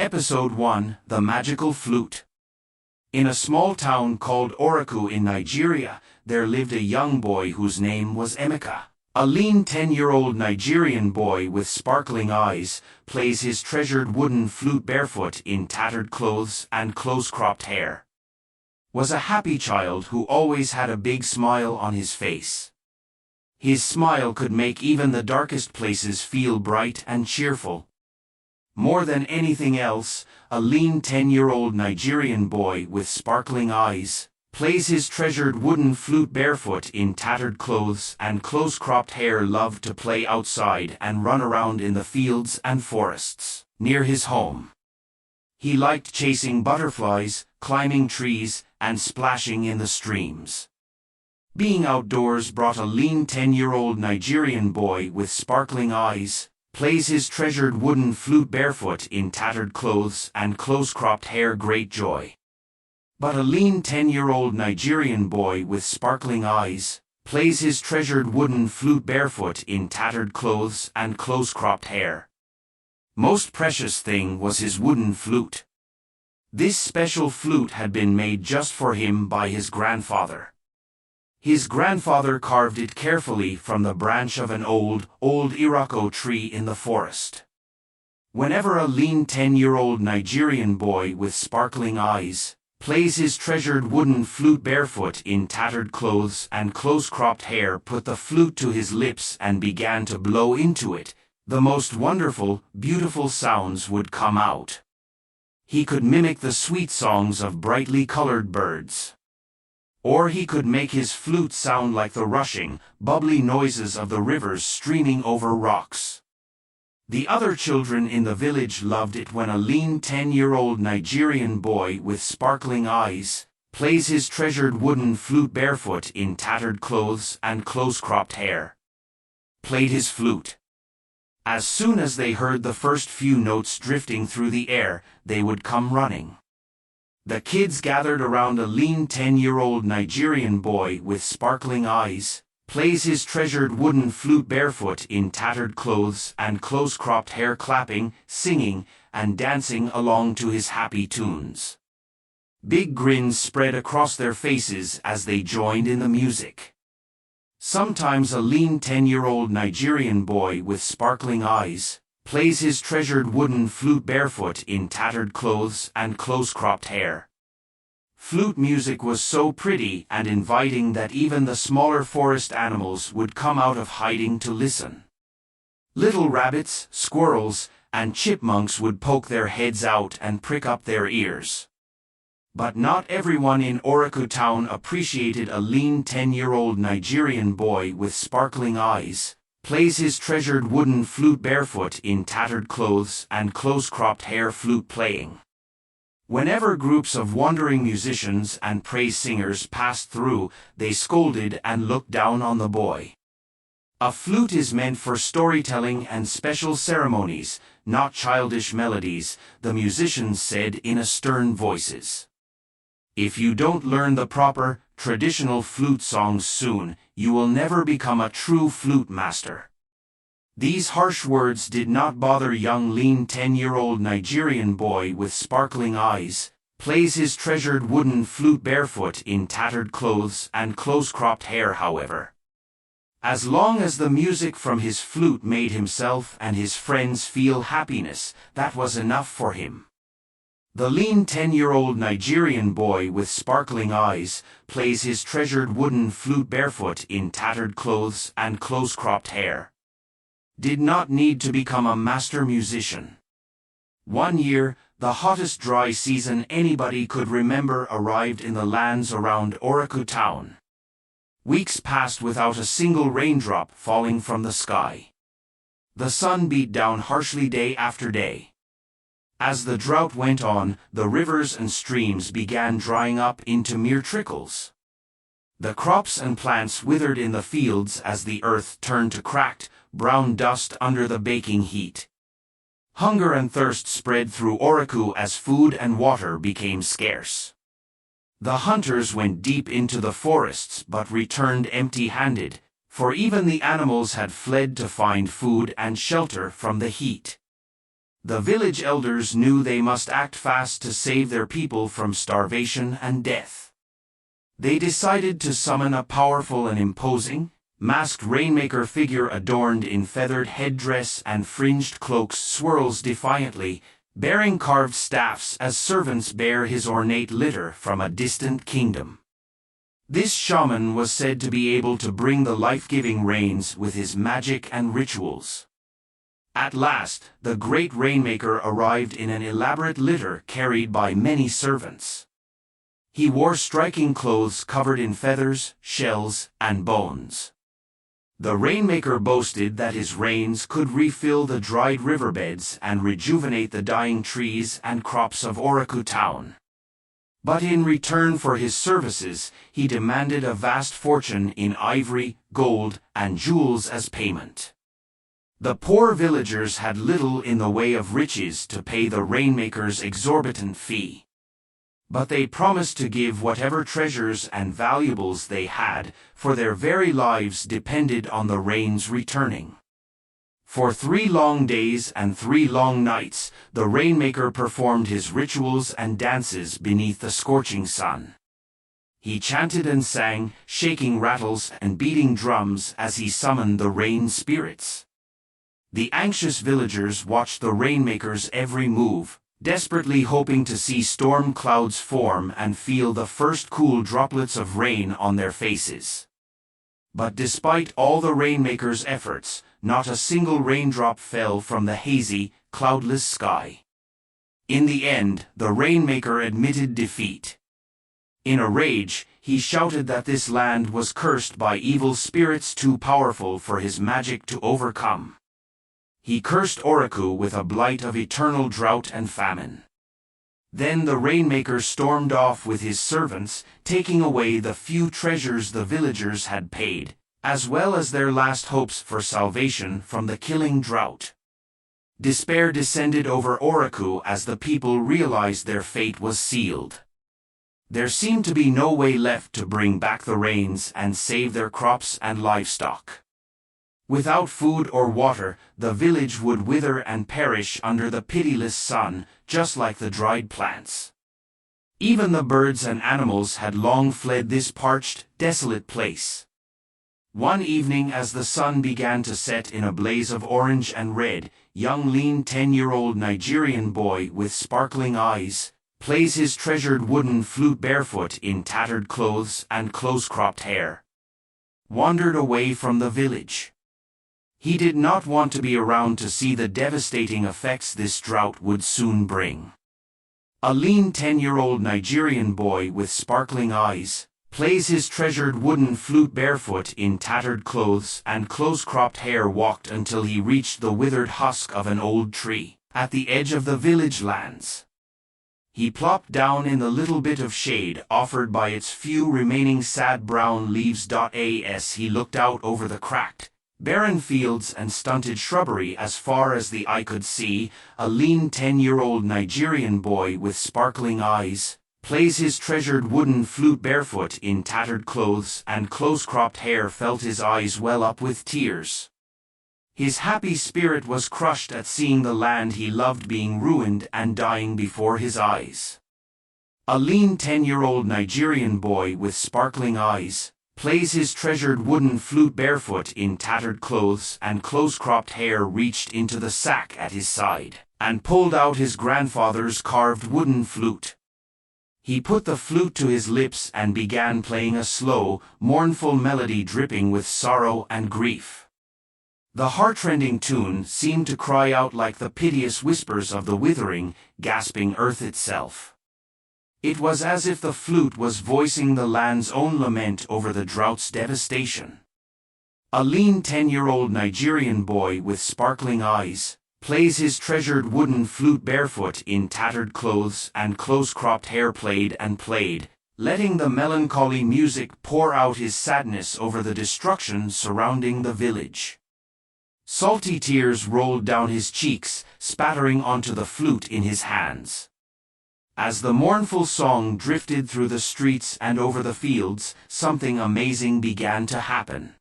Episode 1: The Magical Flute. In a small town called Oraku in Nigeria, there lived a young boy whose name was Emeka. A lean 10-year-old Nigerian boy with sparkling eyes plays his treasured wooden flute barefoot in tattered clothes and close-cropped hair. Was a happy child who always had a big smile on his face. His smile could make even the darkest places feel bright and cheerful. More than anything else, a lean 10-year-old Nigerian boy with sparkling eyes plays his treasured wooden flute barefoot in tattered clothes and close-cropped hair. Loved to play outside and run around in the fields and forests near his home. He liked chasing butterflies, climbing trees, and splashing in the streams. Being outdoors brought a lean 10-year-old Nigerian boy with sparkling eyes plays his treasured wooden flute barefoot in tattered clothes and close-cropped hair great joy. But a lean 10-year-old Nigerian boy with sparkling eyes plays his treasured wooden flute barefoot in tattered clothes and close-cropped hair. Most precious thing was his wooden flute. This special flute had been made just for him by his grandfather. His grandfather carved it carefully from the branch of an old Iroko tree in the forest. Whenever a lean 10-year-old Nigerian boy with sparkling eyes plays his treasured wooden flute barefoot in tattered clothes and close-cropped hair, put the flute to his lips and began to blow into it, the most wonderful, beautiful sounds would come out. He could mimic the sweet songs of brightly colored birds. Or he could make his flute sound like the rushing, bubbly noises of the rivers streaming over rocks. The other children in the village loved it when a lean 10-year-old Nigerian boy with sparkling eyes plays his treasured wooden flute barefoot in tattered clothes and close-cropped hair. Played his flute. As soon as they heard the first few notes drifting through the air, they would come running. The kids gathered around a lean 10-year-old Nigerian boy with sparkling eyes plays his treasured wooden flute barefoot in tattered clothes and close-cropped hair, clapping, singing, and dancing along to his happy tunes. Big grins spread across their faces as they joined in the music. Sometimes a lean 10-year-old Nigerian boy with sparkling eyes plays his treasured wooden flute barefoot in tattered clothes and close-cropped hair. Flute music was so pretty and inviting that even the smaller forest animals would come out of hiding to listen. Little rabbits, squirrels, and chipmunks would poke their heads out and prick up their ears. But not everyone in Oraku town appreciated a lean 10-year-old Nigerian boy with sparkling eyes plays his treasured wooden flute barefoot in tattered clothes and close-cropped hair flute playing. Whenever groups of wandering musicians and praise singers passed through, they scolded and looked down on the boy. A flute is meant for storytelling and special ceremonies, not childish melodies, the musicians said in stern voices. If you don't learn the proper, traditional flute songs soon, you will never become a true flute master. These harsh words did not bother young lean 10-year-old Nigerian boy with sparkling eyes plays his treasured wooden flute barefoot in tattered clothes and close-cropped hair, however. As long as the music from his flute made himself and his friends feel happiness, that was enough for him. The lean 10-year-old Nigerian boy with sparkling eyes plays his treasured wooden flute barefoot in tattered clothes and close-cropped hair. Did not need to become a master musician. One year, the hottest dry season anybody could remember arrived in the lands around Oraku town. Weeks passed without a single raindrop falling from the sky. The sun beat down harshly day after day. As the drought went on, the rivers and streams began drying up into mere trickles. The crops and plants withered in the fields as the earth turned to cracked, brown dust under the baking heat. Hunger and thirst spread through Oraku as food and water became scarce. The hunters went deep into the forests but returned empty-handed, for even the animals had fled to find food and shelter from the heat. The village elders knew they must act fast to save their people from starvation and death. They decided to summon a powerful and imposing, masked rainmaker figure adorned in feathered headdress and fringed cloaks swirls defiantly, bearing carved staffs as servants bear his ornate litter from a distant kingdom. This shaman was said to be able to bring the life-giving rains with his magic and rituals. At last, the great rainmaker arrived in an elaborate litter carried by many servants. He wore striking clothes covered in feathers, shells, and bones. The rainmaker boasted that his rains could refill the dried riverbeds and rejuvenate the dying trees and crops of Oroku town. But in return for his services, he demanded a vast fortune in ivory, gold, and jewels as payment. The poor villagers had little in the way of riches to pay the rainmaker's exorbitant fee. But they promised to give whatever treasures and valuables they had, for their very lives depended on the rains returning. For 3 long days and 3 long nights, the rainmaker performed his rituals and dances beneath the scorching sun. He chanted and sang, shaking rattles and beating drums as he summoned the rain spirits. The anxious villagers watched the rainmaker's every move, desperately hoping to see storm clouds form and feel the first cool droplets of rain on their faces. But despite all the rainmaker's efforts, not a single raindrop fell from the hazy, cloudless sky. In the end, the rainmaker admitted defeat. In a rage, he shouted that this land was cursed by evil spirits too powerful for his magic to overcome. He cursed Oroku with a blight of eternal drought and famine. Then the rainmaker stormed off with his servants, taking away the few treasures the villagers had paid, as well as their last hopes for salvation from the killing drought. Despair descended over Oroku as the people realized their fate was sealed. There seemed to be no way left to bring back the rains and save their crops and livestock. Without food or water, the village would wither and perish under the pitiless sun, just like the dried plants. Even the birds and animals had long fled this parched, desolate place. One evening as the sun began to set in a blaze of orange and red, young lean 10-year-old Nigerian boy with sparkling eyes, plays his treasured wooden flute barefoot in tattered clothes and close-cropped hair, wandered away from the village. He did not want to be around to see the devastating effects this drought would soon bring. A lean 10-year-old Nigerian boy with sparkling eyes, plays his treasured wooden flute barefoot in tattered clothes and close-cropped hair walked until he reached the withered husk of an old tree, at the edge of the village lands. He plopped down in the little bit of shade offered by its few remaining sad brown leaves. As he looked out over the cracked, barren fields and stunted shrubbery as far as the eye could see, a lean 10-year-old Nigerian boy with sparkling eyes, plays his treasured wooden flute barefoot in tattered clothes and close-cropped hair felt his eyes well up with tears. His happy spirit was crushed at seeing the land he loved being ruined and dying before his eyes. A lean 10-year-old Nigerian boy with sparkling eyes, plays his treasured wooden flute barefoot in tattered clothes and close-cropped hair reached into the sack at his side, and pulled out his grandfather's carved wooden flute. He put the flute to his lips and began playing a slow, mournful melody dripping with sorrow and grief. The heartrending tune seemed to cry out like the piteous whispers of the withering, gasping earth itself. It was as if the flute was voicing the land's own lament over the drought's devastation. A lean 10-year-old Nigerian boy with sparkling eyes, plays his treasured wooden flute barefoot in tattered clothes and close-cropped hair played and played, letting the melancholy music pour out his sadness over the destruction surrounding the village. Salty tears rolled down his cheeks, spattering onto the flute in his hands. As the mournful song drifted through the streets and over the fields, something amazing began to happen.